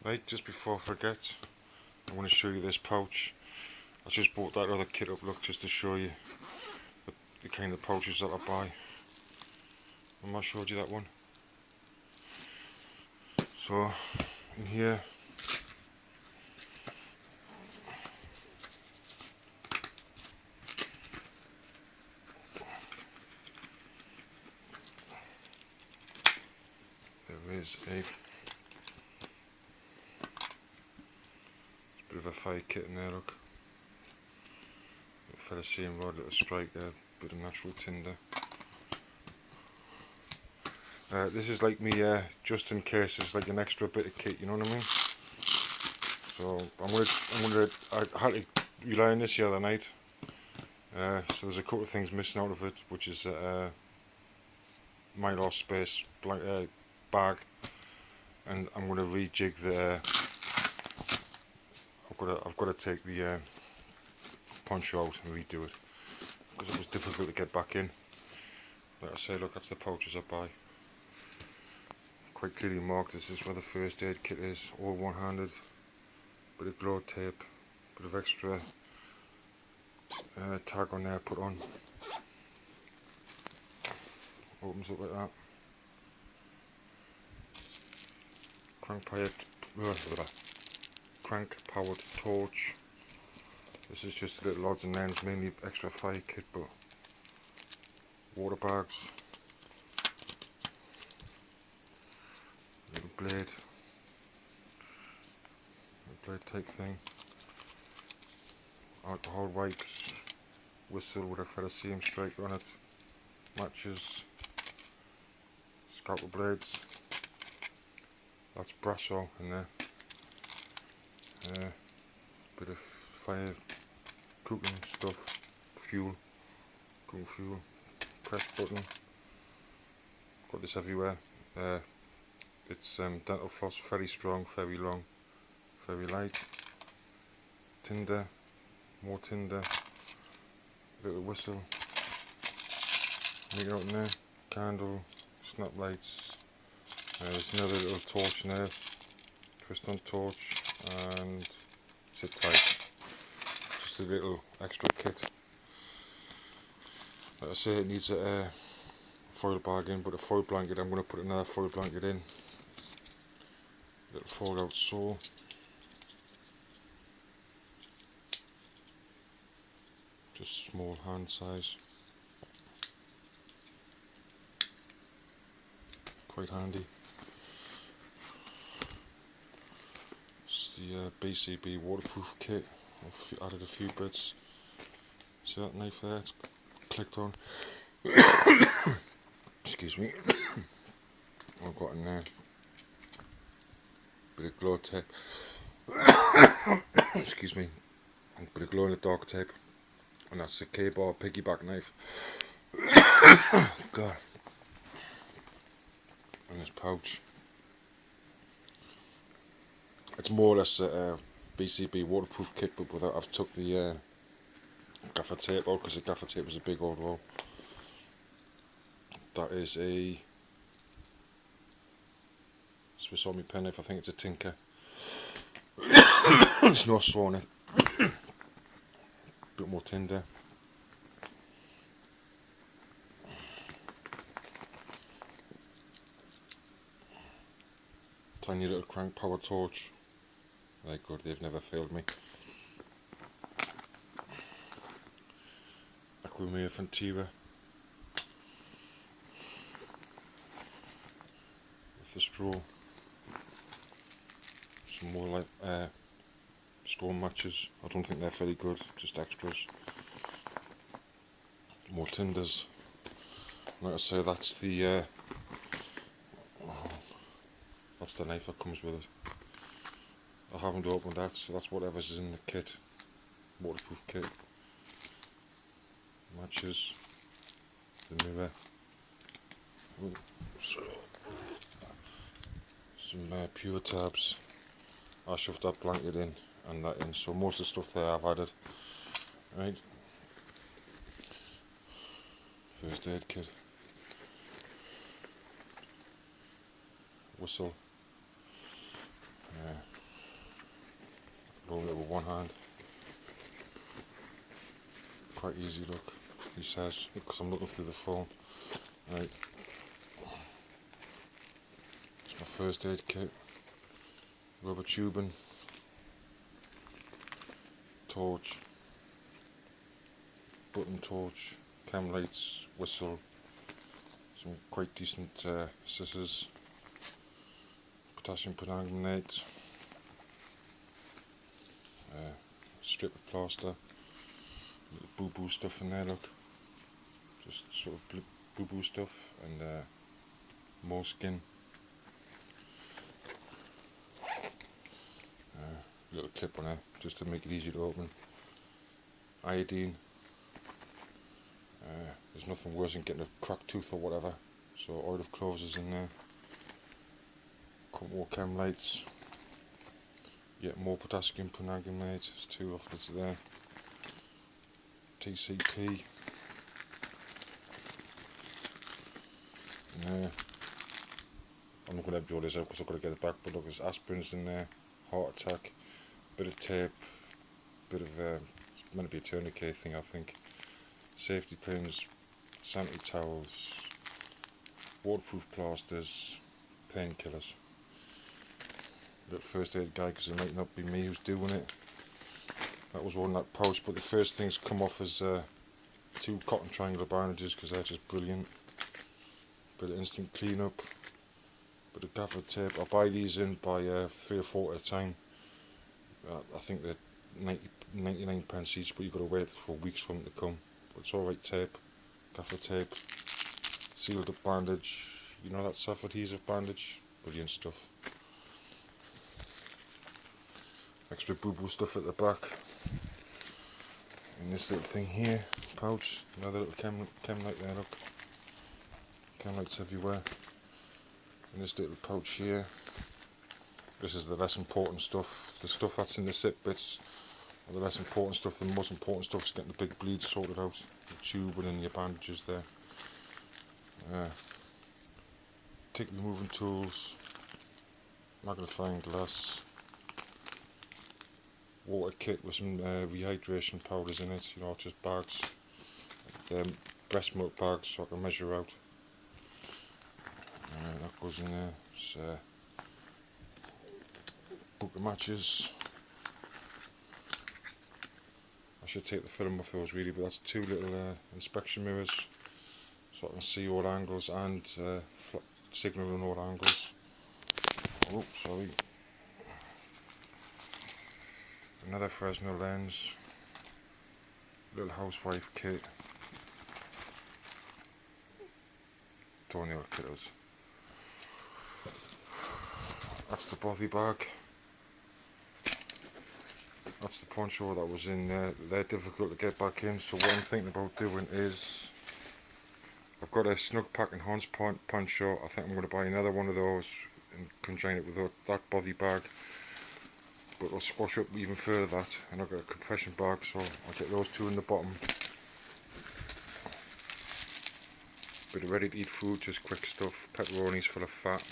Right, just before I forget, I want to show you this pouch. I just bought that other kit up, look, just to show you the kind of pouches that I buy. I'm not showed you that one. So, in here, there is a bit of a fire kit in there, look. A ferrocerium rod, little striker, bit of natural tinder. This is like me, just in case, it's like an extra bit of kit, you know what I mean? So I had to rely on this the other night. So there's a couple of things missing out of it, which is mylar space bag, and I'm going to rejig the. I've got to take the poncho out and redo it because it was difficult to get back in. Like I say, look, that's the pouches I buy. Quite clearly marked. This is where the first aid kit is, all one-handed. Bit of glow tape, bit of extra tag on there put on. Opens up like that. Crank powered torch. This is just little odds and ends, mainly extra fire kit, but water bags, little blade type thing, alcohol wipes, whistle with a ferrocerium striker on it, matches, scalpel blades, that's brasso in there, bit of fire cooking stuff, fuel, cooking fuel, press button, got this everywhere. It's dental floss, very strong, very long, very light, tinder, more tinder, little whistle, make it out in there, candle, snap lights, there's another little torch in there, twist on torch, and zip tie, just a little extra kit. Like I say, it needs a foil bag in, but a foil blanket, I'm going to put another foil blanket in, little fold out saw, just small hand size, quite handy. It's the BCB waterproof kit. I've added a few bits. See that knife there? It's clicked on. Excuse me. I've got in there bit of glow tape. Excuse me. A bit of glow in the dark tape, and that's a K-bar piggyback knife. God. And this pouch. It's more or less a BCB waterproof kit, but without, I've took the gaffer tape out because the gaffer tape was a big old roll. That is a Swiss Army penknife, I think it's a Tinker. There's no saw on it. Bit more tinder. Tiny little crank power torch. They're good, they've never failed me. Aquamia Fantiva. With the straw. Some more like straw matches. I don't think they're very good, just extras. More tinders. Like I say, that's the knife that comes with it. I haven't opened that, so that's whatever's in the kit. Waterproof kit. Matches. The mirror. So, some pure tabs. I shoved that blanket in and that in, so most of the stuff there I've added. Right. First aid kit. Whistle. one hand. Quite easy, look, he says, because I'm looking through the phone. Right, it's my first aid kit. Rubber tubing, torch, button torch, cam lights, whistle, some quite decent scissors, potassium permanganate, strip of plaster, little boo-boo stuff in there, look, just sort of boo-boo stuff, and more skin. Little clip on there just to make it easy to open. Iodine. There's nothing worse than getting a cracked tooth or whatever, so oil of cloves is in there. Couple more chem lights. Yet more potassium permanganate. There's 2 of it there. TCP. I'm not going to draw this out because I've got to get it back, but look, there's aspirins in there, heart attack, bit of tape, bit of it's meant to be a tourniquet thing, I think, safety pins, sanitary towels, waterproof plasters, painkillers. Little first aid guide because it might not be me who's doing it. That was all in that pouch, but the first things come off as 2 cotton triangular bandages because they're just brilliant. Bit of instant clean up, bit of gaffer tape. I buy these in by 3 or 4 at a time. I think they're 99 pence each, but you've got to wait for weeks for them to come. But it's alright tape, gaffer tape, sealed up bandage, you know that self-adhesive bandage, brilliant stuff. Extra boo-boo stuff at the back. And this little thing here, pouch, another little chem light there, look. Chem lights everywhere. And this little pouch here. This is the less important stuff. The stuff that's in the zip bits are the less important stuff. The most important stuff is getting the big bleeds sorted out. The tube and your bandages there. Tick removing tools. Magnifying glass. Water kit with some rehydration powders in it. You know, just bags. Breast milk bags so I can measure out. That goes in there. It's, book of matches. I should take the film off those really, but that's 2 little inspection mirrors so I can see all angles and signal on all angles. Oh, sorry. Another Fresnel lens. Little housewife kit. Toenail killers. That's the bothy bag. That's the poncho that was in there. They're difficult to get back in, so what I'm thinking about doing is I've got a snug pack and Hans poncho. I think I'm going to buy another one of those and conjoin it with that bothy bag, but I'll squash up even further that, and I've got a compression bag, so I'll get those 2 in the bottom. Bit of ready to eat food, just quick stuff. Pepperonis full of fat,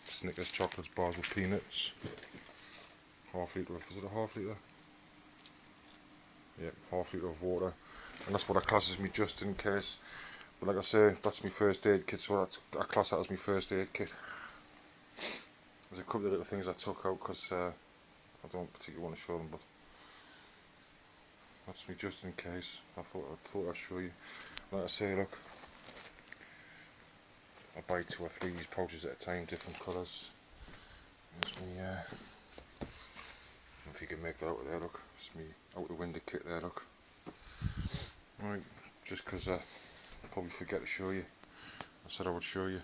Snickers chocolates bars with peanuts, half litre of, is it a half litre? Yeah, half litre of water, and that's what I class as me just in case. But like I say, that's my first aid kit, so I class that as my first aid kit. There's a couple of little things I took out because I don't particularly want to show them, but that's me just in case. I thought I'd show you. Like I say, look, I buy 2 or 3 of these pouches at a time, different colours. There's me, I don't know if you can make that out of there, look. It's me out the window kit there, look. Right, just because I probably forget to show you, I said I would show you.